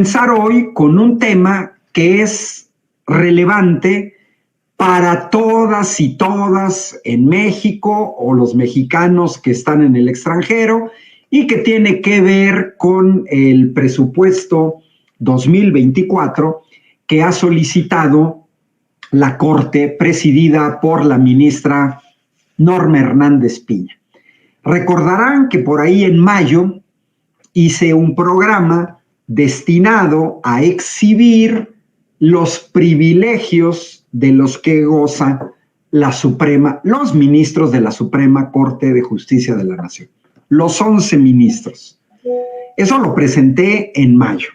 Comenzar hoy con un tema que es relevante para todas y todas en México o los mexicanos que están en el extranjero y que tiene que ver con el presupuesto 2024 que ha solicitado la Corte presidida por la ministra Norma Hernández Piña. Recordarán que por ahí en mayo hice un programa destinado a exhibir los privilegios de los que goza los ministros de la Suprema Corte de Justicia de la Nación, los 11 ministros. Eso lo presenté en mayo.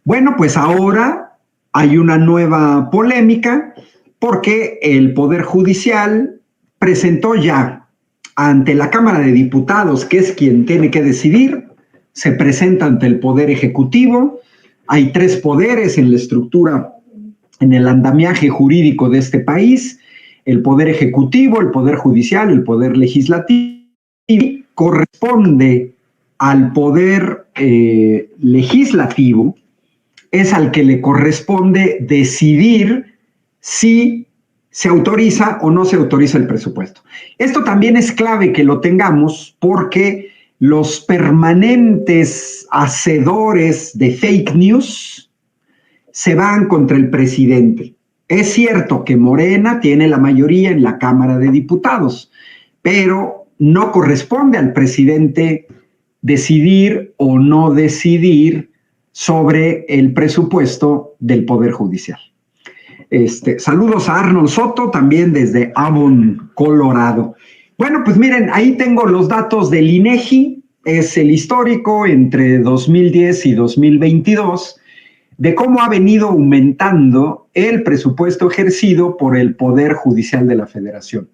Bueno, pues ahora hay una nueva polémica porque el Poder Judicial presentó ya ante la Cámara de Diputados, que es quien tiene que decidir, se presenta ante el Poder Ejecutivo. Hay 3 poderes en la estructura, en el andamiaje jurídico de este país: el Poder Ejecutivo, el Poder Judicial, el Poder Legislativo. Y corresponde al Poder Legislativo, es al que le corresponde decidir si se autoriza o no se autoriza el presupuesto. Esto también es clave que lo tengamos porque los permanentes hacedores de fake news se van contra el presidente. Es cierto que Morena tiene la mayoría en la Cámara de Diputados, pero no corresponde al presidente decidir o no decidir sobre el presupuesto del Poder Judicial. Saludos a Arnold Soto, también desde Avon, Colorado. Bueno, pues miren, ahí tengo los datos del INEGI, es el histórico entre 2010 y 2022, de cómo ha venido aumentando el presupuesto ejercido por el Poder Judicial de la Federación.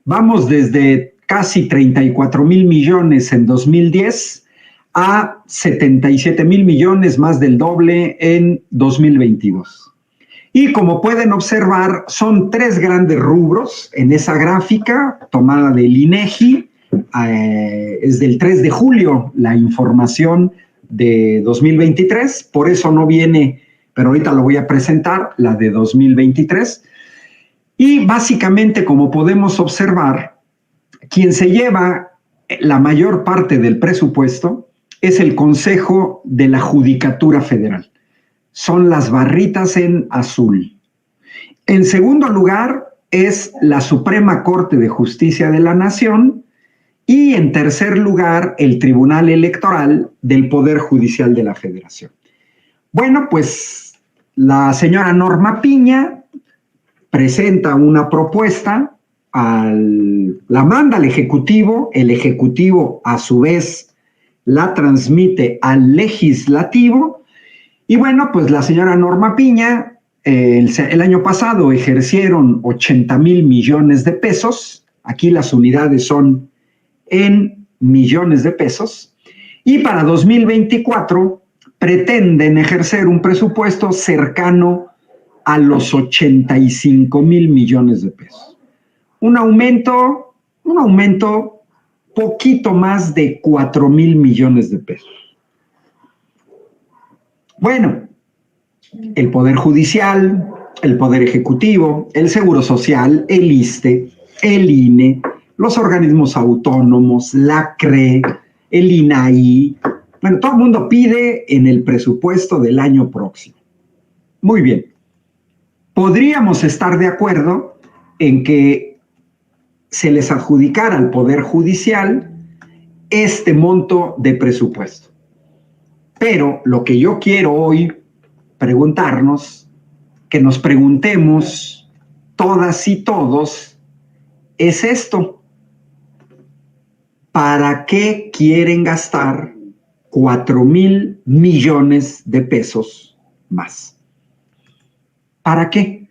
Vamos desde casi 34,000 millones en 2010 a 77,000 millones, más del doble en 2022. Y como pueden observar, son 3 grandes rubros en esa gráfica tomada del INEGI. Es del 3 de julio la información de 2023, por eso no viene, pero ahorita lo voy a presentar, la de 2023. Y básicamente, como podemos observar, quien se lleva la mayor parte del presupuesto es el Consejo de la Judicatura Federal. Son las barritas en azul. En segundo lugar es la Suprema Corte de Justicia de la Nación y en tercer lugar el Tribunal Electoral del Poder Judicial de la Federación. Bueno, pues la señora Norma Piña presenta una propuesta, la manda al Ejecutivo, el Ejecutivo a su vez la transmite al Legislativo. Y bueno, pues la señora Norma Piña, el año pasado ejercieron 80,000 millones de pesos, aquí las unidades son en millones de pesos, y para 2024 pretenden ejercer un presupuesto cercano a los 85,000 millones de pesos. Un aumento poquito más de 4,000 millones de pesos. Bueno, el Poder Judicial, el Poder Ejecutivo, el Seguro Social, el ISSSTE, el INE, los organismos autónomos, la CRE, el INAI, bueno, todo el mundo pide en el presupuesto del año próximo. Muy bien. Podríamos estar de acuerdo en que se les adjudicara al Poder Judicial este monto de presupuesto. Pero lo que yo quiero hoy preguntarnos, que nos preguntemos todas y todos, es esto: ¿para qué quieren gastar 4,000 millones de pesos más? ¿Para qué?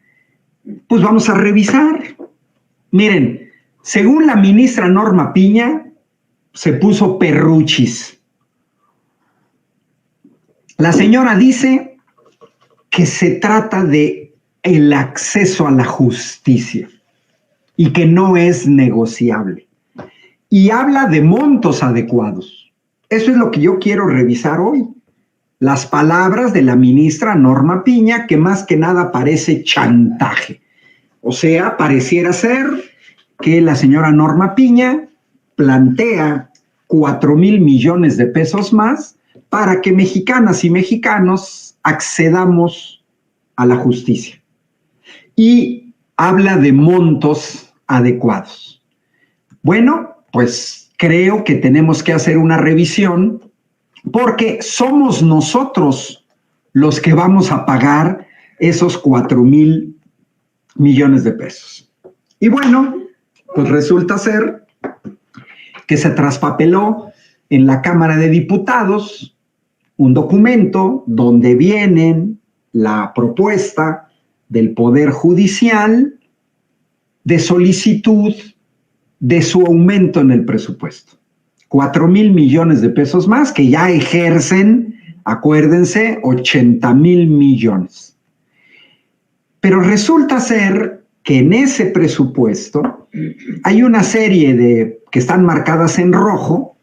Pues vamos a revisar. Miren, según la ministra Norma Piña, se puso perruchis. La señora dice que se trata de el acceso a la justicia y que no es negociable. Y habla de montos adecuados. Eso es lo que yo quiero revisar hoy. las palabras de la ministra Norma Piña, que más que nada parece chantaje. O sea, pareciera ser que la señora Norma Piña plantea 4,000 millones de pesos más para que mexicanas y mexicanos accedamos a la justicia. Y habla de montos adecuados. Bueno, pues creo que tenemos que hacer una revisión porque somos nosotros los que vamos a pagar esos 4,000 millones de pesos. Y bueno, pues resulta ser que se traspapeló en la Cámara de Diputados un documento donde viene la propuesta del Poder Judicial de solicitud de su aumento en el presupuesto. 4,000 millones de pesos más que ya ejercen, acuérdense, 80,000 millones. Pero resulta ser que en ese presupuesto hay una serie de, que están marcadas en rojo,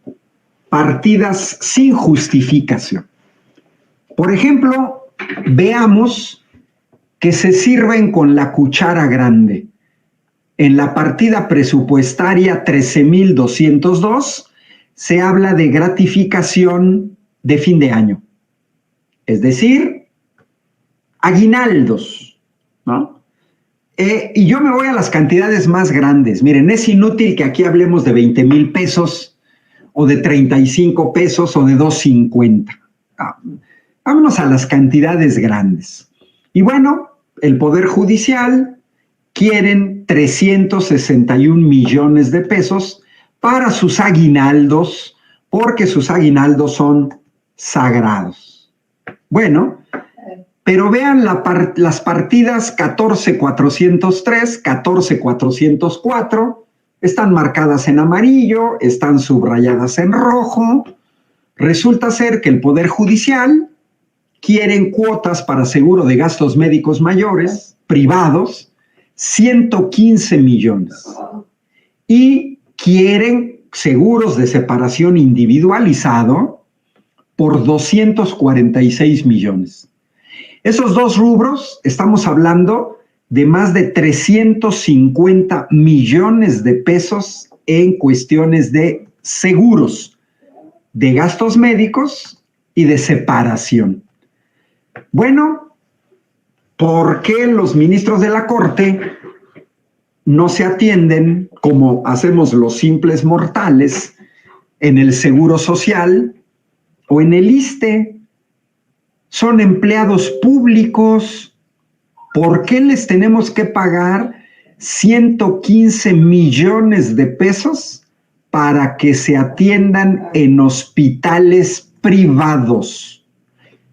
partidas sin justificación. Por ejemplo, veamos que se sirven con la cuchara grande. En la partida presupuestaria 13,202 se habla de gratificación de fin de año, es decir, aguinaldos, ¿no? Y yo me voy a las cantidades más grandes. Miren, es inútil que aquí hablemos de 20,000 pesos o de 35 pesos o de 250. Vámonos a las cantidades grandes. Y bueno, el Poder Judicial quieren 361 millones de pesos para sus aguinaldos, porque sus aguinaldos son sagrados. Bueno, pero vean las partidas 14,403, 14,404, están marcadas en amarillo, están subrayadas en rojo. Resulta ser que el Poder Judicial quieren cuotas para seguro de gastos médicos mayores, privados, 115 millones. Y quieren seguros de separación individualizado por 246 millones. Esos dos rubros, estamos hablando de más de 350 millones de pesos en cuestiones de seguros, de gastos médicos y de separación. Bueno, ¿por qué los ministros de la Corte no se atienden como hacemos los simples mortales en el Seguro Social o en el ISSSTE? Son empleados públicos. ¿Por qué les tenemos que pagar 115 millones de pesos para que se atiendan en hospitales privados?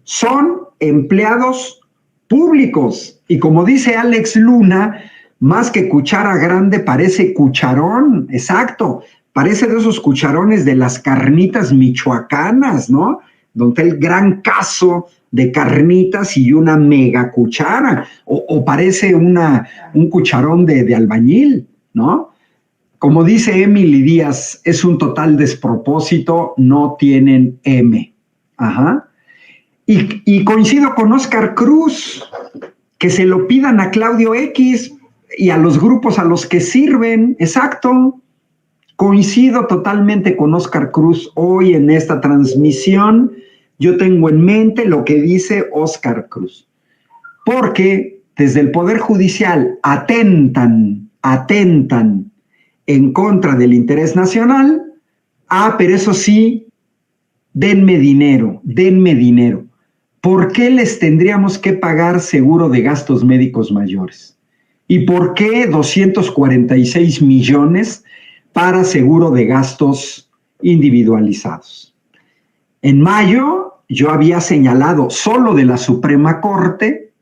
Son empleados públicos. Y como dice Alex Luna, más que cuchara grande parece cucharón. Exacto, parece de esos cucharones de las carnitas michoacanas, ¿no? Donde el gran caso de carnitas y una mega cuchara, o parece un cucharón de albañil, ¿no? Como dice Emily Díaz, es un total despropósito, no tienen M. Ajá. Y coincido con Óscar Cruz, que se lo pidan a Claudio X y a los grupos a los que sirven, exacto. Coincido totalmente con Óscar Cruz hoy en esta transmisión. Yo tengo en mente lo que dice Óscar Cruz, porque desde el Poder Judicial atentan en contra del interés nacional. Pero eso sí, denme dinero. ¿Por qué les tendríamos que pagar seguro de gastos médicos mayores? ¿Y por qué 246 millones para seguro de gastos individualizados? En mayo yo había señalado solo de la Suprema Corte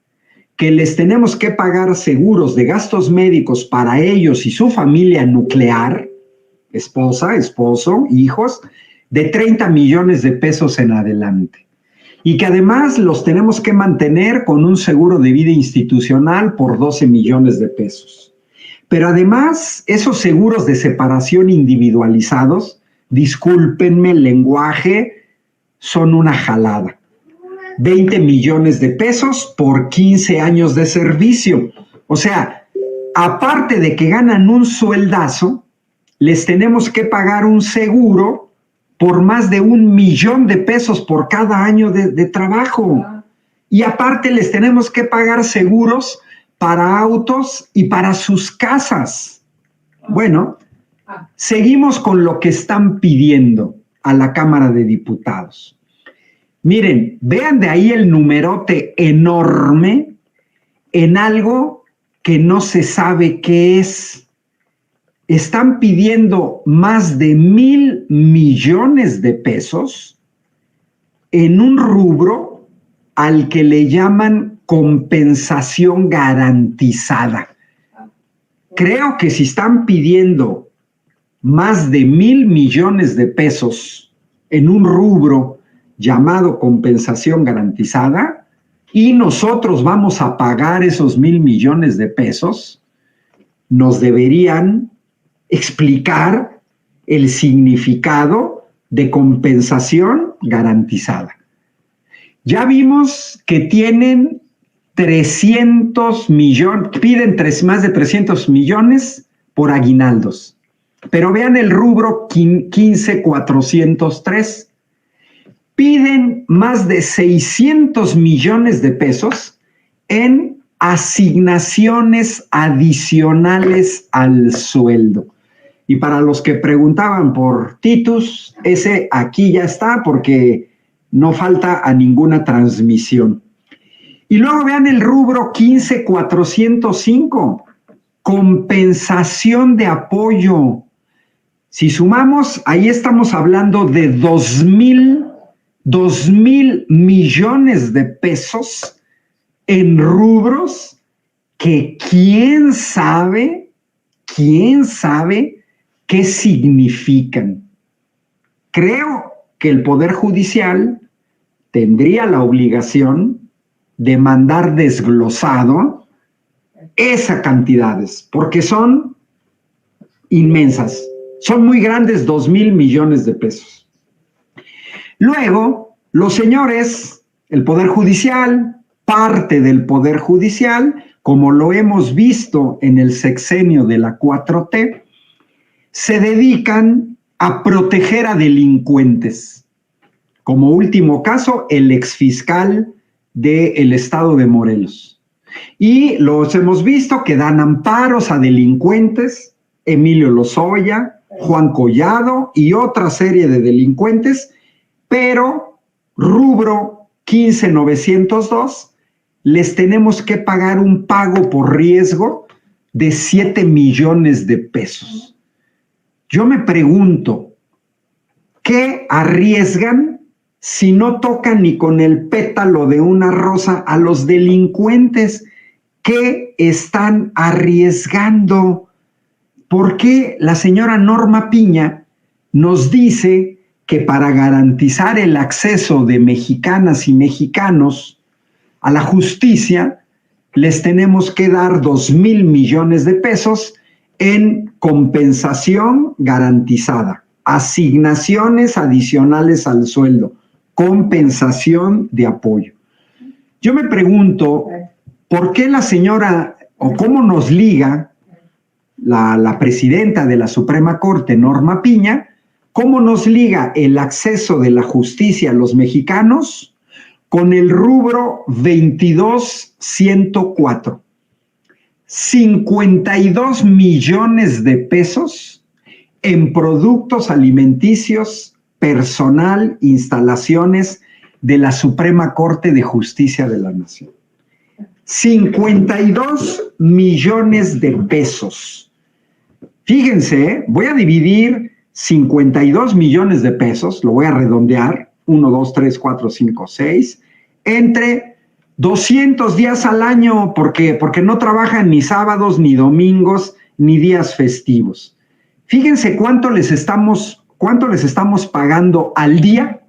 que les tenemos que pagar seguros de gastos médicos para ellos y su familia nuclear, esposa, esposo, hijos, de 30 millones de pesos en adelante. Y que además los tenemos que mantener con un seguro de vida institucional por 12 millones de pesos. Pero además, esos seguros de separación individualizados, discúlpenme el lenguaje, son una jalada. 20 millones de pesos por 15 años de servicio. O sea, aparte de que ganan un sueldazo, les tenemos que pagar un seguro por más de 1 millón de pesos por cada año de trabajo. Y aparte les tenemos que pagar seguros para autos y para sus casas. Bueno, seguimos con lo que están pidiendo a la Cámara de Diputados. Miren, vean de ahí el numerote enorme en algo que no se sabe qué es. Están pidiendo más de 1,000 millones de pesos en un rubro al que le llaman compensación garantizada. Creo que si están pidiendo más de 1,000 millones de pesos en un rubro llamado compensación garantizada y nosotros vamos a pagar esos 1,000 millones de pesos, nos deberían explicar el significado de compensación garantizada. Ya vimos que tienen 300 millones, piden más de 300 millones por aguinaldos. Pero vean el rubro 15,403. Piden más de 600 millones de pesos en asignaciones adicionales al sueldo. Y para los que preguntaban por Titus, ese aquí ya está porque no falta a ninguna transmisión. Y luego vean el rubro 15,405, compensación de apoyo. Si sumamos, ahí estamos hablando de 2,000 millones de pesos en rubros que quién sabe qué significan. Creo que el Poder Judicial tendría la obligación de mandar desglosado esas cantidades, porque son inmensas, son muy grandes, 2,000 millones de pesos. Luego, los señores, el Poder Judicial, parte del Poder Judicial, como lo hemos visto en el sexenio de la 4T, se dedican a proteger a delincuentes. Como último caso, el exfiscal del estado de Morelos. Y los hemos visto que dan amparos a delincuentes, Emilio Lozoya, Juan Collado y otra serie de delincuentes, pero rubro 15,902, les tenemos que pagar un pago por riesgo de 7 millones de pesos. Yo me pregunto, ¿qué arriesgan si no tocan ni con el pétalo de una rosa a los delincuentes? ¿Qué están arriesgando? ¿Por qué la señora Norma Piña nos dice que para garantizar el acceso de mexicanas y mexicanos a la justicia, les tenemos que dar 2,000 millones de pesos en compensación garantizada, asignaciones adicionales al sueldo, compensación de apoyo? Yo me pregunto, ¿por qué la señora, o cómo nos liga la presidenta de la Suprema Corte, Norma Piña, cómo nos liga el acceso de la justicia a los mexicanos con el rubro 22,104? 52 millones de pesos en productos alimenticios, personal, instalaciones de la Suprema Corte de Justicia de la Nación. 52 millones de pesos. Fíjense, voy a dividir 52 millones de pesos, lo voy a redondear, 1, 2, 3, 4, 5, 6, entre 200 días al año, porque no trabajan ni sábados, ni domingos, ni días festivos. Fíjense cuánto les estamos pagando al día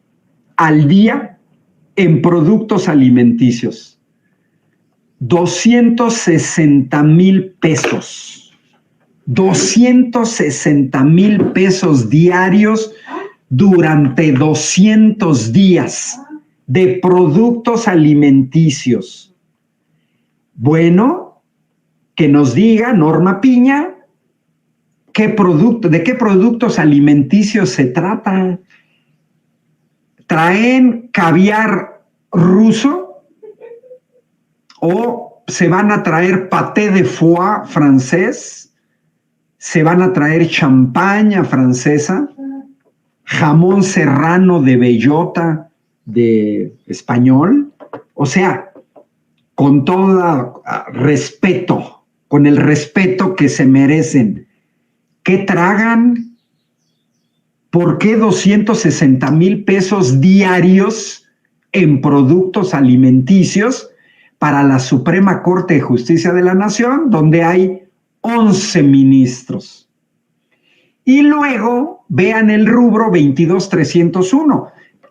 en productos alimenticios. 260,000 pesos. 260,000 pesos diarios durante 200 días. de productos alimenticios. Bueno, que nos diga Norma Piña de qué productos alimenticios se trata. ¿Traen caviar ruso o se van a traer paté de foie francés? ¿Se van a traer champaña francesa? ¿Jamón serrano de bellota de español? O sea, con todo respeto, con el respeto que se merecen. ¿Qué tragan? ¿Por qué 260,000 pesos diarios en productos alimenticios para la Suprema Corte de Justicia de la Nación, donde hay 11 ministros? Y luego vean el rubro 22,301.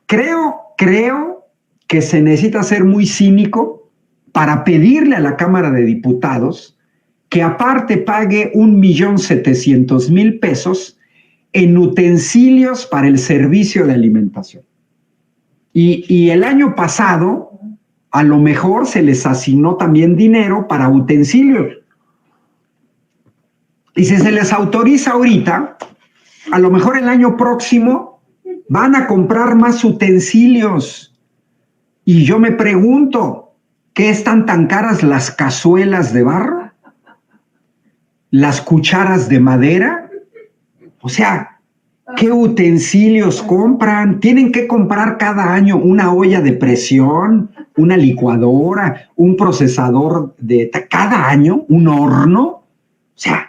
Creo que se necesita ser muy cínico para pedirle a la Cámara de Diputados que aparte pague 1,700,000 pesos en utensilios para el servicio de alimentación. Y el año pasado, a lo mejor se les asignó también dinero para utensilios. Y si se les autoriza ahorita, a lo mejor el año próximo van a comprar más utensilios. Y yo me pregunto, ¿qué están tan caras las cazuelas de barro? ¿Las cucharas de madera? O sea, ¿qué utensilios compran? Tienen que comprar cada año una olla de presión, una licuadora, un procesador cada año, un horno. O sea,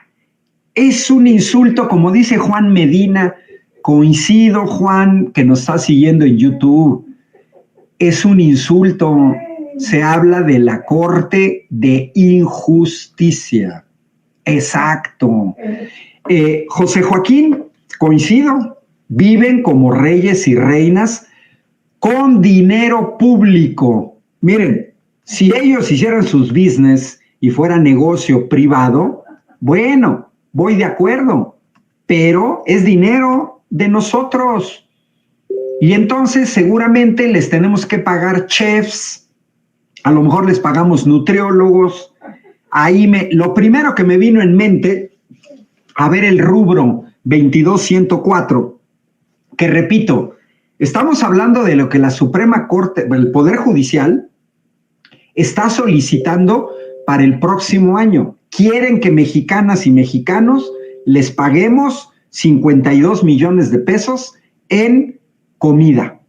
es un insulto, como dice Juan Medina. Coincido, Juan, que nos está siguiendo en YouTube. Es un insulto. Se habla de la Corte de Injusticia. Exacto. José Joaquín, coincido, viven como reyes y reinas con dinero público. Miren, si ellos hicieran sus business y fuera negocio privado, bueno, voy de acuerdo, pero es dinero de nosotros. Y entonces seguramente les tenemos que pagar chefs, a lo mejor les pagamos nutriólogos. Lo primero que me vino en mente, a ver el rubro 22,104, que repito, estamos hablando de lo que la Suprema Corte, el Poder Judicial, está solicitando para el próximo año. Quieren que mexicanas y mexicanos les paguemos 52 millones de pesos en comida.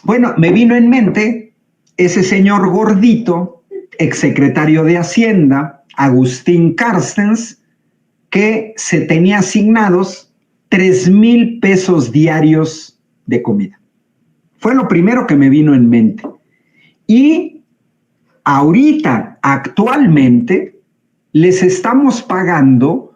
Bueno, me vino en mente ese señor gordito, exsecretario de Hacienda, Agustín Carstens, que se tenía asignados 3,000 pesos diarios de comida. Fue lo primero que me vino en mente. Y ahorita, actualmente, les estamos pagando